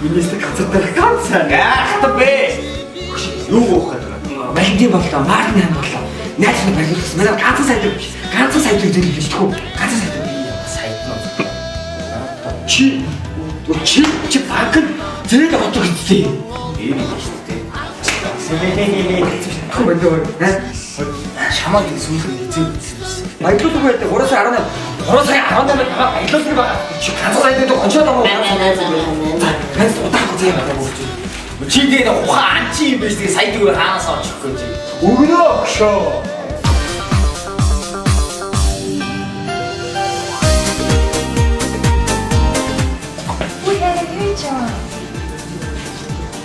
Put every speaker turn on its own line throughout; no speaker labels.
Министр газар дээр ганц сайн.
Яах вэ?
Юу гоох гэдэг.
Малин боллоо, марна боллоо. Найз нь барилсан. Манай ганцхан сайд зүйл биш тхүү. Ганцхан сайд. Чи банк зэрэг отох гэсэн.
Ийм юм шүү дээ.
Тхүү бандаа.
Шамаад сүүлд эзэн.
Баярлуулах байдаг. 3 сая 18 байгаа баярлуулах байгаа. Чи ганцхан сайд дээр гончоод байгаа. Ганц удаа зээ байгаа.
Чи тэгээд ухаан анчи юм биш тэгээд сайдыг хаанаас очих гэж.
Өгнөө шоо.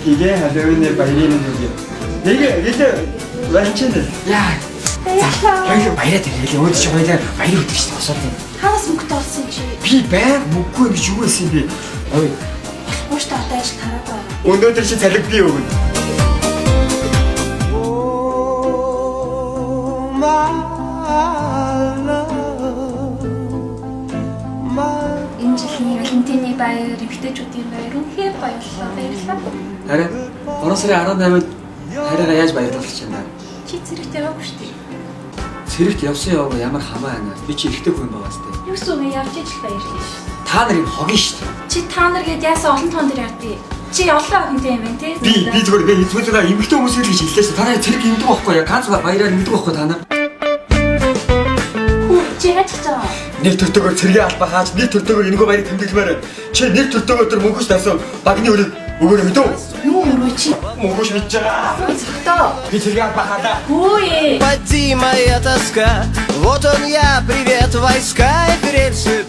이게 할로윈의 바이리는 거기야. 이게 란치는.
Яа. Баяр баяраа тэгээд өөд чи хоёлаа баяр өгдөг шүү дээ. Босоод.
Хагас мөнгөтэй олсон чи.
Би байг мөггүй гэж юу гэсэн би. Ой.
Ууштай одоо ажил тараад байгаа.
өнөөдөр чи цалиг би өгнө.
Энэ жилийн хинтэний баяр, эмэгтэйчүүдийн баяр үнэхээр баярлалаа. Баярлалаа.
Харин 3 сарын 18-нд хараа яаж баярлуулах гэж байна?
Чи зэрэгт яваагүй шүү дээ.
Цэрэгт явсан яваа ямар хамаа байна. Би чи эрэгтэй хүн байгаа сте.
Юу гэсэн үг явж ижил баярлалаа шүү.
Та нарын хогийн шүү дээ.
Чи та нар гээд яасан олон тоон дээр явдгийг. Чи олон хинтэй юм байна тий.
Би зүгээр би хэвчээ эмэгтэй хүмүүс л гэж хэллээ шүү. Та нарыг цэрэг имдэг байхгүй яа. Ганц баяраар имдэг байхгүй та нар.
Чи яаж ч байгаа.
Нэг төртөгөөр цэргийн албаа хааж, нэг төртөгөөр энэгүй баярыг тэмдэглэмээр. Чи нэг төртөгөөр тэр мөнгөс тавьсан багны өрийг өгөөрэй мэдөө.
Юу юм бэ чи?
Мөнгөс мэдж байгаа.
Цагтаа.
Би цэргийн албаа хаадаа.
Хөөе.
Поди моя тоска, вот он я, привет, войска и рельсы.